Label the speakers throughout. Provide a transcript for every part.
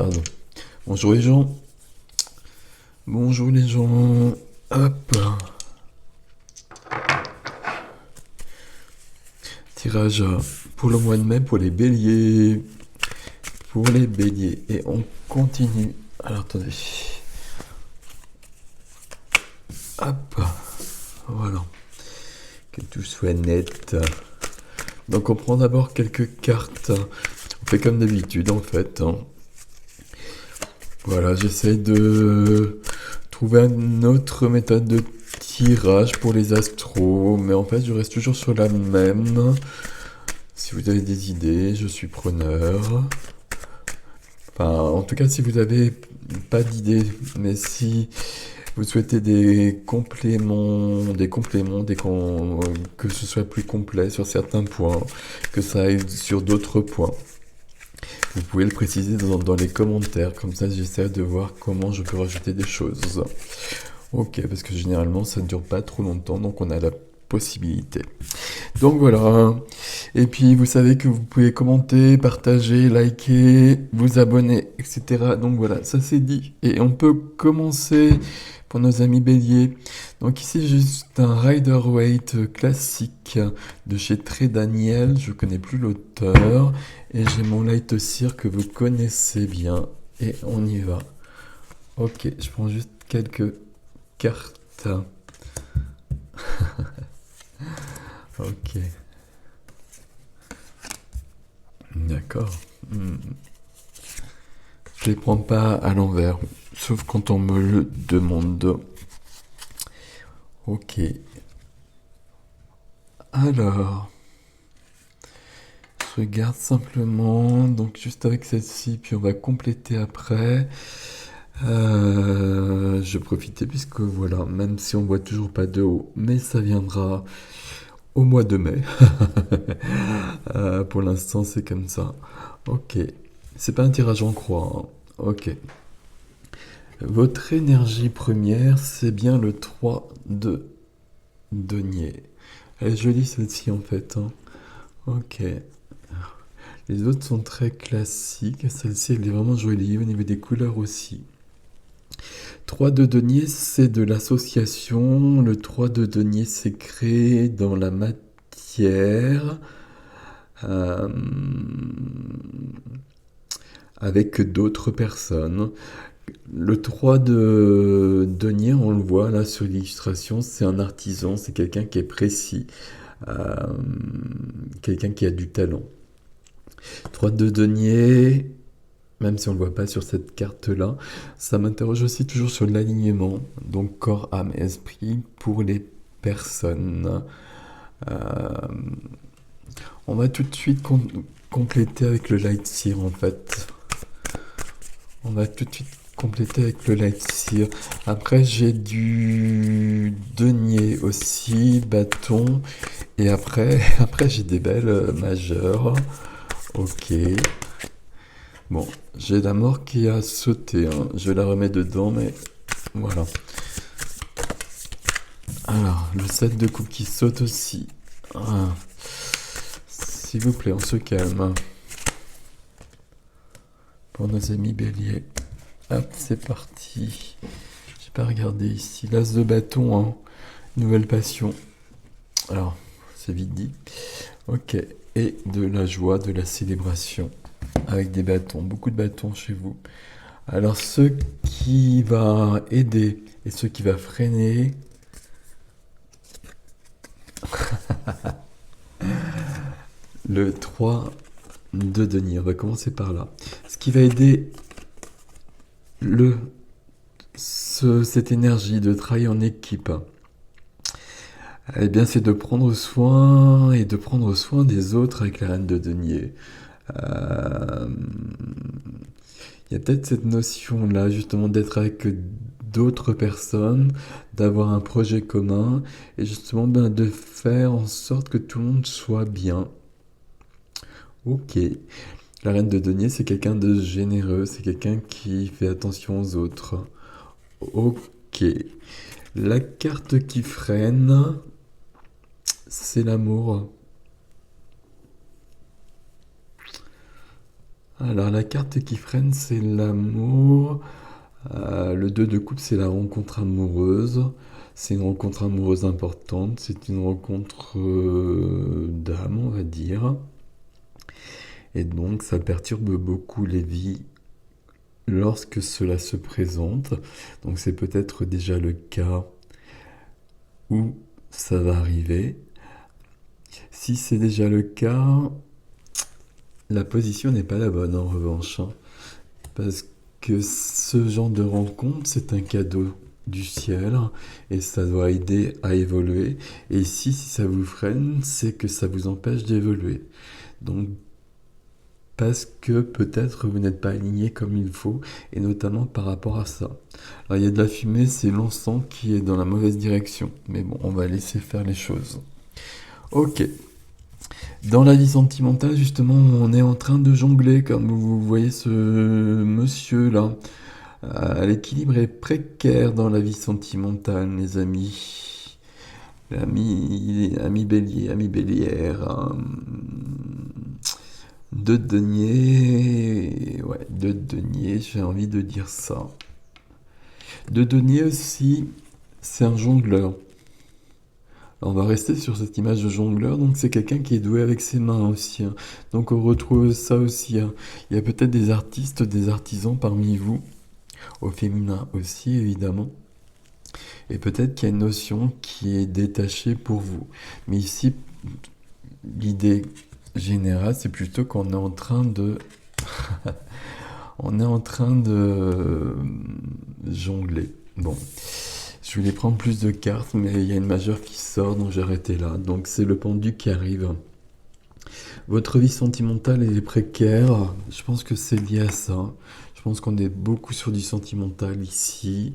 Speaker 1: Pardon. Bonjour les gens. Bonjour les gens. Hop. Tirage pour le mois de mai pour les béliers. Pour les béliers. Et on continue. Alors attendez. Hop. Voilà. Que tout soit net. Donc on prend d'abord quelques cartes. On fait comme d'habitude en fait. Voilà, j'essaie de trouver une autre méthode de tirage pour les astros, mais en fait je reste toujours sur la même. Si vous avez des idées, je suis preneur. Enfin, en tout cas, si vous n'avez pas d'idées, mais si vous souhaitez des compléments, que ce soit plus complet sur certains points, que ça aille sur d'autres points, vous pouvez le préciser dans les commentaires, comme ça j'essaie de voir comment je peux rajouter des choses. Ok, parce que généralement ça ne dure pas trop longtemps, donc on a la possibilité. Donc voilà. Et puis vous savez que vous pouvez commenter, partager, liker, vous abonner, etc. Donc voilà, ça c'est dit. Et on peut commencer pour nos amis béliers. Donc ici juste un Rider-Waite classique de chez Trey Daniel. Je connais plus l'auteur. Et j'ai mon Light Seer que vous connaissez bien. Et on y va. Ok, je prends juste quelques cartes. Ok. D'accord. Je les prends pas à l'envers, sauf quand on me le demande. Ok. Alors, je regarde simplement, donc juste avec celle-ci, puis on va compléter après. Je profitais puisque voilà, même si on voit toujours pas de haut, mais ça viendra au mois de mai. Pour l'instant, c'est comme ça. Ok. C'est pas un tirage en croix, hein. Ok. Votre énergie première, c'est bien le 3 de denier. Elle est jolie celle-ci en fait, hein. Ok. Les autres sont très classiques. Celle-ci, elle est vraiment jolie au niveau des couleurs aussi. 3 de denier, c'est de l'association. Le 3 de denier, c'est créé dans la matière. euh, avec d'autres personnes. Le 3 de denier, on le voit là sur l'illustration, c'est un artisan, c'est quelqu'un qui est précis, euh, quelqu'un qui a du talent. 3 de denier, même si on ne le voit pas sur cette carte-là, ça m'interroge aussi toujours sur l'alignement, donc corps, âme, esprit pour les personnes. Euh, on va tout de suite compléter avec le Light Seer en fait. On va tout de suite compléter avec le Light Seer. Après, j'ai du denier aussi, bâton. Et après j'ai des belles majeures. Ok. Bon, j'ai la mort qui a sauté, hein. Je la remets dedans, mais voilà. Alors, le 7 de coupe qui saute aussi. Ah. S'il vous plaît, on se calme. Pour nos amis béliers. Hop, c'est parti. J'ai pas regardé ici. L'as de bâton, hein. Nouvelle passion. Alors, c'est vite dit. Ok. Et de la joie, de la célébration. Avec des bâtons. Beaucoup de bâtons chez vous. Alors, ce qui va aider et ce qui va freiner. Le 3 de denier. On va commencer par là. Ce qui va aider cette énergie de travailler en équipe, eh bien, c'est de prendre soin et de prendre soin des autres avec la reine de denier. Euh, Il y a peut-être cette notion-là, justement, d'être avec d'autres personnes, d'avoir un projet commun, et justement de faire en sorte que tout le monde soit bien. Ok. La reine de denier, c'est quelqu'un de généreux, c'est quelqu'un qui fait attention aux autres. Ok. La carte qui freine, c'est l'amour. Alors, la carte qui freine, c'est l'amour. Le 2 de coupe, c'est la rencontre amoureuse. C'est une rencontre amoureuse importante. C'est une rencontre d'âme, on va dire. Et donc, ça perturbe beaucoup les vies lorsque cela se présente. Donc, c'est peut-être déjà le cas où ça va arriver. Si c'est déjà le cas, la position n'est pas la bonne en revanche, hein. Parce que ce genre de rencontre, c'est un cadeau du ciel et ça doit aider à évoluer. Et ici, si ça vous freine, c'est que ça vous empêche d'évoluer. Donc, parce que peut-être vous n'êtes pas aligné comme il faut, et notamment par rapport à ça. Alors, il y a de la fumée, c'est l'encens qui est dans la mauvaise direction. Mais bon, on va laisser faire les choses. Ok. Dans la vie sentimentale, justement, on est en train de jongler, comme vous voyez ce monsieur-là. L'équilibre est précaire dans la vie sentimentale, mes amis. Ami bélier, ami bélière. Deux deniers. Ouais, deux deniers, j'ai envie de dire ça. Deux deniers aussi, c'est un jongleur. On va rester sur cette image de jongleur, donc c'est quelqu'un qui est doué avec ses mains aussi, hein. Donc on retrouve ça aussi, hein. Il y a peut-être des artistes, des artisans parmi vous, au féminin aussi évidemment. Et peut-être qu'il y a une notion qui est détachée pour vous. Mais ici, l'idée générale, c'est plutôt qu'on est en train de... on est en train de jongler. Bon. Je voulais prendre plus de cartes, mais il y a une majeure qui sort, donc j'ai arrêté là. Donc c'est le pendu qui arrive. Votre vie sentimentale est précaire. Je pense que c'est lié à ça. Je pense qu'on est beaucoup sur du sentimental ici.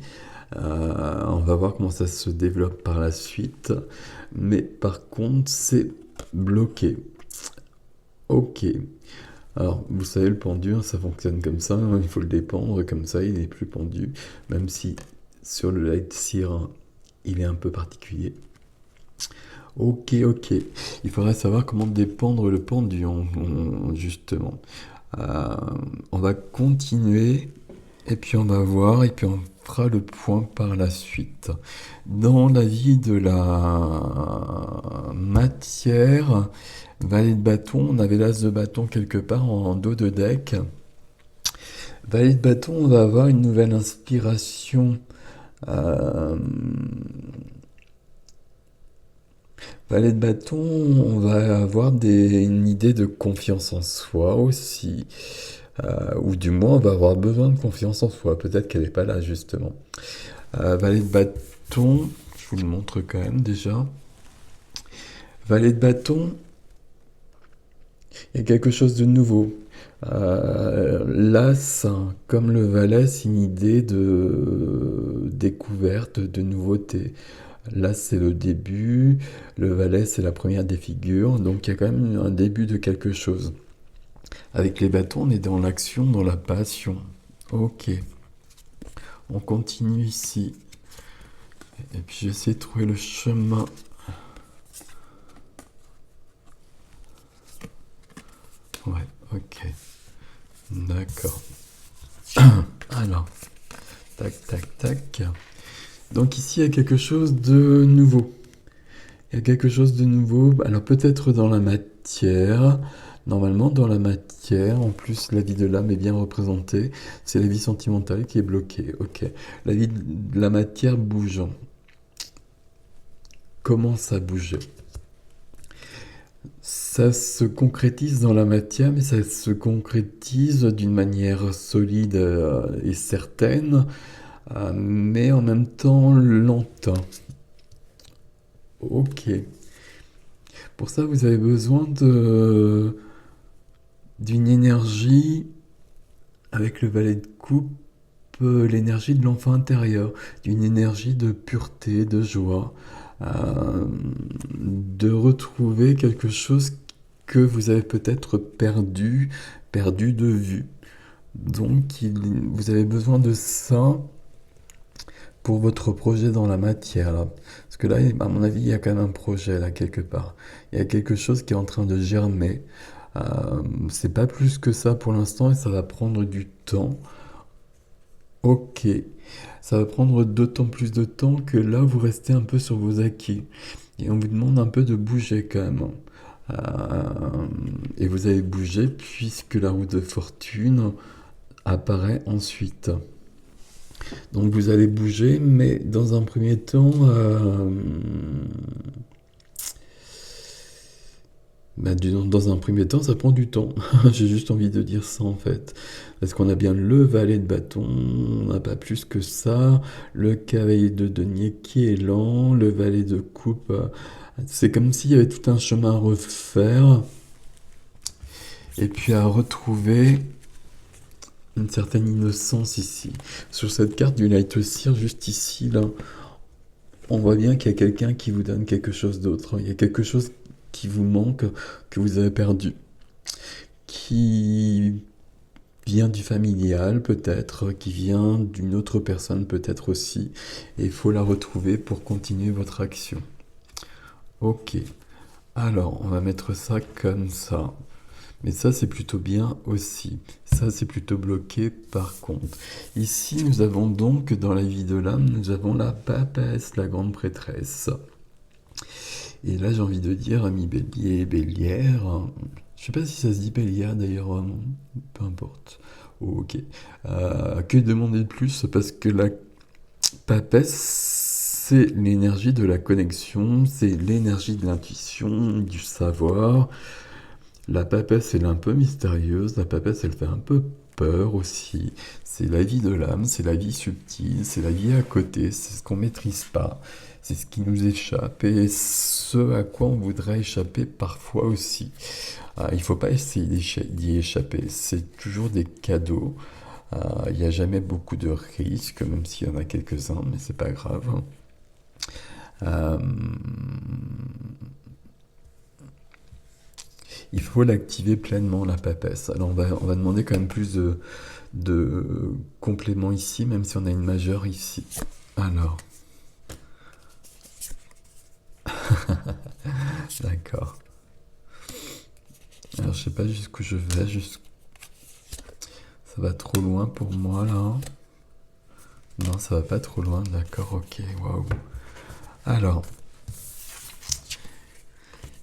Speaker 1: On va voir comment ça se développe par la suite. Mais par contre, c'est bloqué. Ok. Alors, vous savez, le pendu, hein, ça fonctionne comme ça, hein. Il faut le dépendre, comme ça, il n'est plus pendu. Même si sur le light seer, il est un peu particulier. Ok, ok. Il faudrait savoir comment dépendre le pendu, justement. Euh, on va continuer, et puis on va voir, et puis on fera le point par la suite. Dans la vie de la matière, valet de bâton, on avait l'as de bâton quelque part en dos de deck. Valet de bâton, on va avoir une nouvelle inspiration. Valet de bâton, on va avoir une idée de confiance en soi aussi. Ou du moins, on va avoir besoin de confiance en soi. Peut-être qu'elle n'est pas là, justement. Valet de bâton, je vous le montre quand même déjà. Valet de bâton, il y a quelque chose de nouveau. L'as, comme le valet, c'est une idée de découverte, de nouveauté. L'as, c'est le début, le valet, c'est la première des figures, donc il y a quand même un début de quelque chose. Avec les bâtons, on est dans l'action, dans la passion. Ok. On continue ici. Et puis j'essaie de trouver le chemin. Ouais, ok. D'accord. Alors, tac, tac, tac. Donc ici, il y a quelque chose de nouveau. Il y a quelque chose de nouveau. Alors peut-être dans la matière. Normalement, dans la matière, en plus, la vie de l'âme est bien représentée. C'est la vie sentimentale qui est bloquée. Ok. La vie de la matière bouge. Commence à bouger. Ça se concrétise dans la matière, mais ça se concrétise d'une manière solide et certaine, mais en même temps lente. Ok. Pour ça, vous avez besoin d'une énergie avec le valet de coupe, l'énergie de l'enfant intérieur, d'une énergie de pureté, de joie, de retrouver quelque chose que vous avez peut-être perdu de vue. Donc, vous avez besoin de ça pour votre projet dans la matière, là. Parce que là, à mon avis, il y a quand même un projet, là, quelque part. Il y a quelque chose qui est en train de germer. C'est pas plus que ça pour l'instant et ça va prendre du temps. Ok, ça va prendre d'autant plus de temps que là, vous restez un peu sur vos acquis. Et on vous demande un peu de bouger quand même. Et vous allez bouger puisque la roue de fortune apparaît ensuite. Donc vous allez bouger, mais dans un premier temps, dans un premier temps, ça prend du temps. J'ai juste envie de dire ça en fait. Parce qu'on a bien le valet de bâton, on n'a pas plus que ça. Le cavalier de denier qui est lent, le valet de coupe. C'est comme s'il y avait tout un chemin à refaire. Et puis à retrouver une certaine innocence ici. Sur cette carte du Light Seer, juste ici, là, on voit bien qu'il y a quelqu'un qui vous donne quelque chose d'autre. Il y a quelque chose qui vous manque, que vous avez perdu, qui vient du familial peut-être, qui vient d'une autre personne peut-être aussi, et il faut la retrouver pour continuer votre action. Ok, alors on va mettre ça comme ça. Mais ça, c'est plutôt bien aussi. Ça, c'est plutôt bloqué par contre. Ici, nous avons donc, dans la vie de l'âme, nous avons la papesse, la grande prêtresse. Et là, j'ai envie de dire, ami bélier, bélière, je sais pas si ça se dit bélière d'ailleurs, non, peu importe. Oh, ok. Que demander de plus? Parce que la papesse, c'est l'énergie de la connexion, c'est l'énergie de l'intuition, du savoir. La papesse, elle est un peu mystérieuse, la papesse, elle fait un peu peur aussi. C'est la vie de l'âme, c'est la vie subtile, c'est la vie à côté, c'est ce qu'on maîtrise pas, c'est ce qui nous échappe et ce à quoi on voudrait échapper parfois aussi. Il faut pas essayer d'y échapper, c'est toujours des cadeaux. Il n'y a jamais beaucoup de risques, même s'il y en a quelques-uns, mais c'est pas grave. Euh, Il faut l'activer pleinement, la papesse. Alors on va demander quand même plus de compléments ici, même si on a une majeure ici. Alors, d'accord. Alors je sais pas jusqu'où je vais, ça va trop loin pour moi là. Non, ça va pas trop loin, d'accord, ok, waouh. Alors,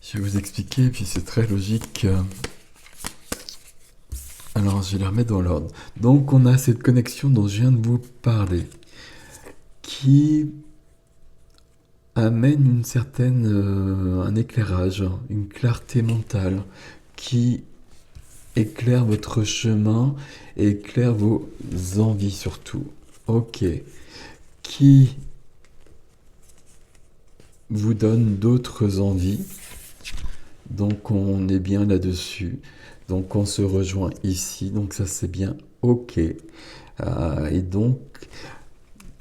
Speaker 1: je vais vous expliquer, puis c'est très logique. Alors, je vais les remettre dans l'ordre. Donc, on a cette connexion dont je viens de vous parler, qui amène une certaine, un éclairage, une clarté mentale, qui éclaire votre chemin et éclaire vos envies surtout. Ok. Qui vous donne d'autres envies. Donc on est bien là-dessus. Donc on se rejoint ici. Donc ça c'est bien ok. Et donc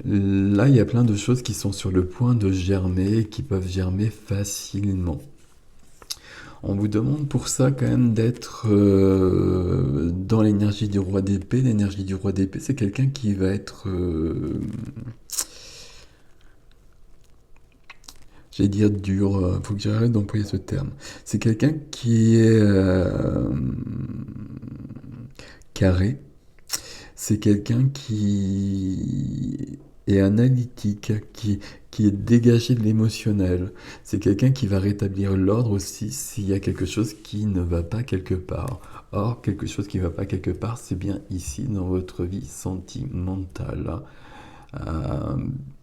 Speaker 1: là il y a plein de choses qui sont sur le point de germer, qui peuvent germer facilement. On vous demande pour ça quand même d'être dans l'énergie du roi d'épée. L'énergie du roi d'épée, c'est quelqu'un qui va être, j'allais dire dur, faut que j'arrête d'employer ce terme. C'est quelqu'un qui est carré. C'est quelqu'un qui est analytique, qui est dégagé de l'émotionnel. C'est quelqu'un qui va rétablir l'ordre aussi s'il y a quelque chose qui ne va pas quelque part. Or, quelque chose qui ne va pas quelque part, c'est bien ici dans votre vie sentimentale.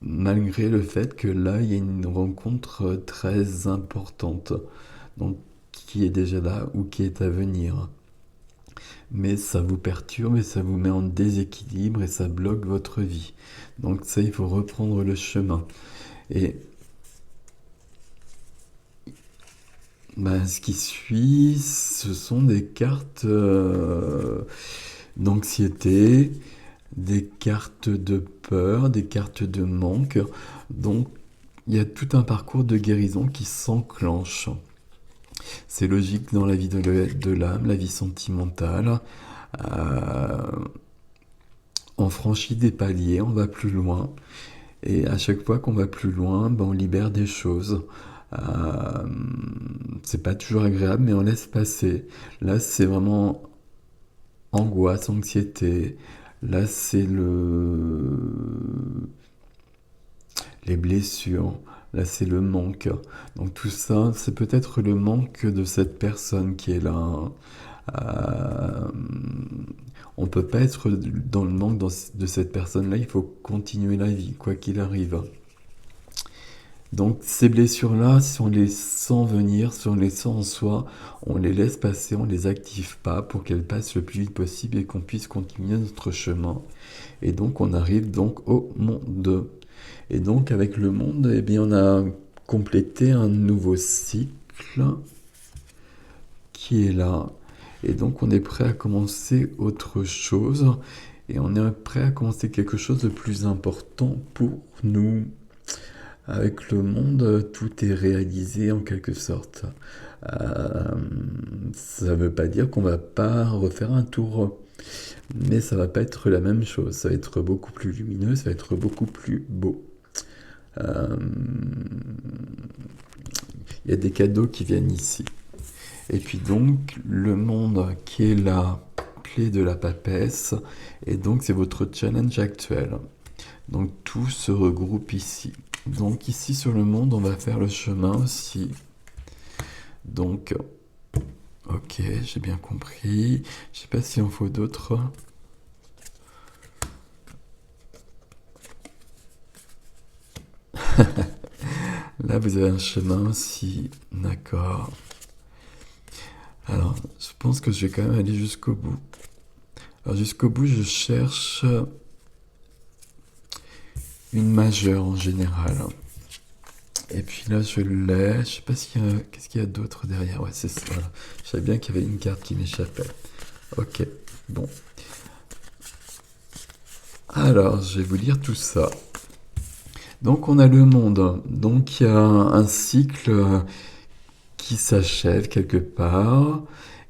Speaker 1: Malgré le fait que là, il y a une rencontre très importante, donc qui est déjà là ou qui est à venir. Mais ça vous perturbe et ça vous met en déséquilibre et ça bloque votre vie. Donc ça, il faut reprendre le chemin. Et ce qui suit, ce sont des cartes d'anxiété, des cartes de peur, des cartes de manque. Donc il y a tout un parcours de guérison qui s'enclenche. C'est logique dans la vie de l'âme, la vie sentimentale. Euh, on franchit des paliers, on va plus loin. Et à chaque fois qu'on va plus loin, on libère des choses. Euh, c'est pas toujours agréable, mais on laisse passer. Là, c'est vraiment angoisse, anxiété. Là, c'est les blessures. Là, c'est le manque. Donc tout ça, c'est peut-être le manque de cette personne qui est là. Euh, on peut pas être dans le manque de cette personne-là. Il faut continuer la vie, quoi qu'il arrive. Donc ces blessures-là, si on les sent venir, si on les sent en soi, on les laisse passer, on les active pas pour qu'elles passent le plus vite possible et qu'on puisse continuer notre chemin. Et donc on arrive donc au monde. Et donc avec le monde, eh bien on a complété un nouveau cycle qui est là. Et donc on est prêt à commencer autre chose. Et on est prêt à commencer quelque chose de plus important pour nous. Avec le monde, tout est réalisé en quelque sorte. Euh, Ça ne veut pas dire qu'on va pas refaire un tour, mais ça va pas être la même chose. Ça va être beaucoup plus lumineux, ça va être beaucoup plus beau. Euh, Il y a des cadeaux qui viennent ici. Et puis donc, le monde qui est la clé de la papesse, et donc c'est votre challenge actuel. Donc tout se regroupe ici. Donc ici sur le monde, on va faire le chemin aussi. Donc, ok, j'ai bien compris. Je sais pas s'il en faut d'autres. Là, vous avez un chemin aussi. D'accord. Alors, je pense que je vais quand même aller jusqu'au bout. Alors jusqu'au bout, je cherche une majeure en général. Et puis là, je l'ai. Je sais pas s'il y a... Qu'est-ce qu'il y a d'autre derrière? Ouais, c'est ça. Voilà. Je savais bien qu'il y avait une carte qui m'échappait. Ok, bon. Alors, je vais vous lire tout ça. Donc, on a le monde. Donc, il y a un cycle qui s'achève quelque part.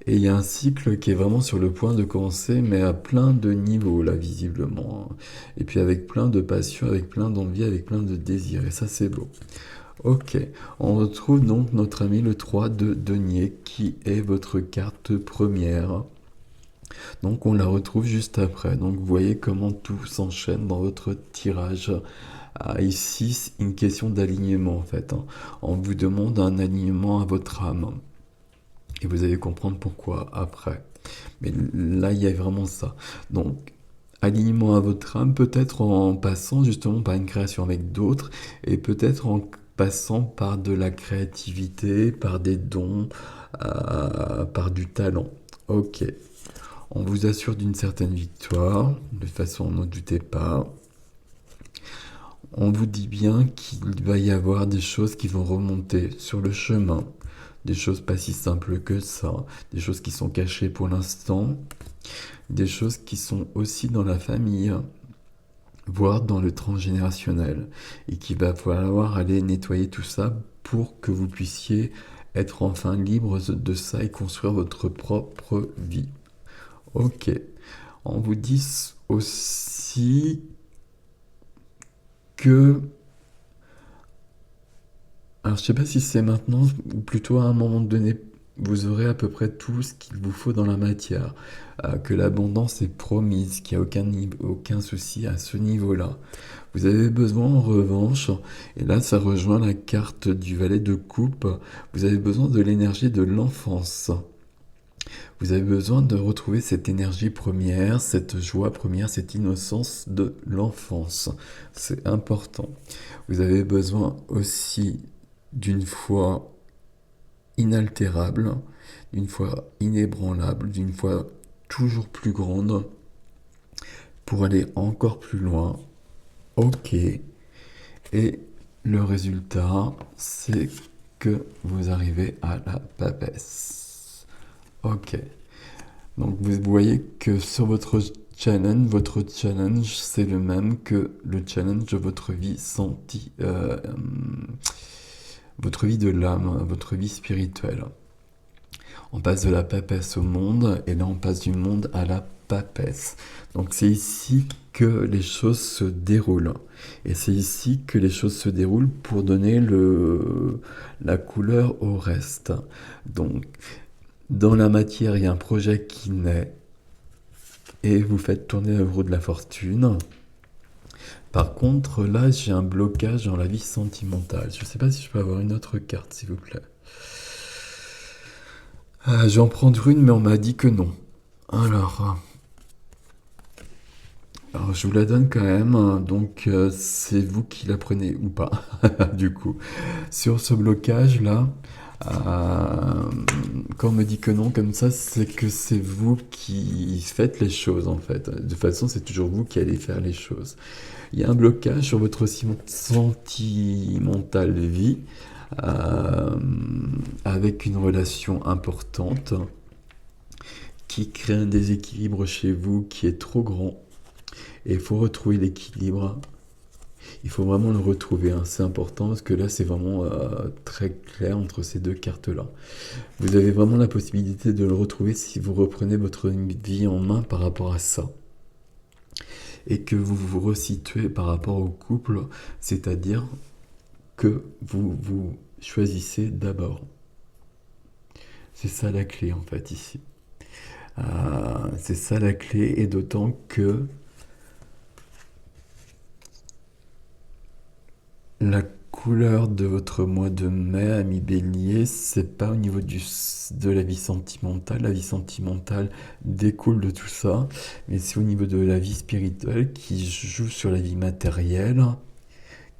Speaker 1: Et il y a un cycle qui est vraiment sur le point de commencer, mais à plein de niveaux, là, visiblement. Et puis avec plein de passion, avec plein d'envie, avec plein de désirs. Et ça, c'est beau. Ok, on retrouve donc notre ami le 3 de denier, qui est votre carte première. Donc on la retrouve juste après. Donc vous voyez comment tout s'enchaîne dans votre tirage. Ah, ici, c'est une question d'alignement en fait, hein. On vous demande un alignement à votre âme. Et vous allez comprendre pourquoi après. Mais là, il y a vraiment ça. Donc, alignement à votre âme, peut-être en passant justement par une création avec d'autres, et peut-être en passant par de la créativité, par des dons, par du talent. Ok. On vous assure d'une certaine victoire, de toute façon, n'en doutez pas. On vous dit bien qu'il va y avoir des choses qui vont remonter sur le chemin, des choses pas si simples que ça, des choses qui sont cachées pour l'instant, des choses qui sont aussi dans la famille, voire dans le transgénérationnel, et qu'il va falloir aller nettoyer tout ça pour que vous puissiez être enfin libre de ça et construire votre propre vie. Ok. On vous dit aussi que... Alors, je sais pas si c'est maintenant ou plutôt à un moment donné, vous aurez à peu près tout ce qu'il vous faut dans la matière, que l'abondance est promise, qu'il n'y a aucun souci à ce niveau-là. Vous avez besoin en revanche, et là ça rejoint la carte du valet de coupe, vous avez besoin de l'énergie de l'enfance. Vous avez besoin de retrouver cette énergie première, cette joie première, cette innocence de l'enfance. C'est important. Vous avez besoin aussi d'une foi inaltérable, d'une foi inébranlable, d'une foi toujours plus grande pour aller encore plus loin. Ok. Et le résultat, c'est que vous arrivez à la papesse. Ok. Donc vous voyez que sur votre challenge, c'est le même que le challenge de votre vie votre vie de l'âme, votre vie spirituelle. On passe de la papesse au monde, et là on passe du monde à la papesse. Donc c'est ici que les choses se déroulent. Et c'est ici que les choses se déroulent pour donner la couleur au reste. Donc, dans la matière, il y a un projet qui naît et vous faites tourner la roue de la fortune. Par contre, là, j'ai un blocage dans la vie sentimentale. Je ne sais pas si je peux avoir une autre carte, s'il vous plaît. Je vais en prendre une, mais on m'a dit que non. Alors, je vous la donne quand même. Donc, c'est vous qui la prenez ou pas, du coup. Sur ce blocage-là, quand on me dit que non comme ça, c'est que c'est vous qui faites les choses, en fait. De toute façon, c'est toujours vous qui allez faire les choses. Il y a un blocage sur votre sentimentale vie, avec une relation importante qui crée un déséquilibre chez vous qui est trop grand. Et il faut retrouver l'équilibre. Il faut vraiment le retrouver, hein. C'est important parce que là, c'est vraiment très clair entre ces deux cartes-là. Vous avez vraiment la possibilité de le retrouver si vous reprenez votre vie en main par rapport à ça. Et que vous vous resituez par rapport au couple, c'est-à-dire que vous vous choisissez d'abord. C'est ça la clé en fait ici. C'est ça la clé, et d'autant que la couleur de votre mois de mai, ami Bélier, c'est pas au niveau de la vie sentimentale. La vie sentimentale découle de tout ça, mais c'est au niveau de la vie spirituelle qui joue sur la vie matérielle,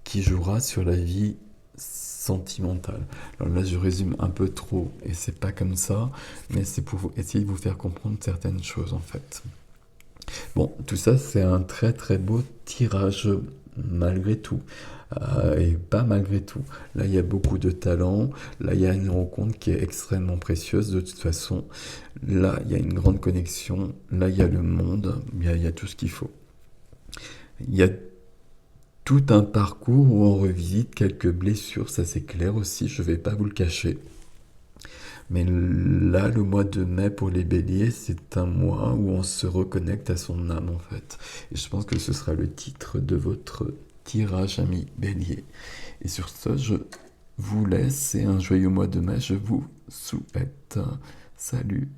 Speaker 1: qui jouera sur la vie sentimentale. Alors là, je résume un peu trop, et c'est pas comme ça, mais c'est pour essayer de vous faire comprendre certaines choses en fait. Bon, tout ça, c'est un très très beau tirage, malgré tout. Et pas malgré tout. Là, il y a beaucoup de talent. Là, il y a une rencontre qui est extrêmement précieuse de toute façon. Là, il y a une grande connexion. Là, il y a le monde. Il y a tout ce qu'il faut. Il y a tout un parcours où on revisite quelques blessures, ça c'est clair aussi, je ne vais pas vous le cacher. Mais là, le mois de mai pour les béliers, c'est un mois où on se reconnecte à son âme en fait. Et je pense que ce sera le titre de votre tirage, ami bélier. Et sur ce, je vous laisse et un joyeux mois de mai, je vous souhaite. Salut.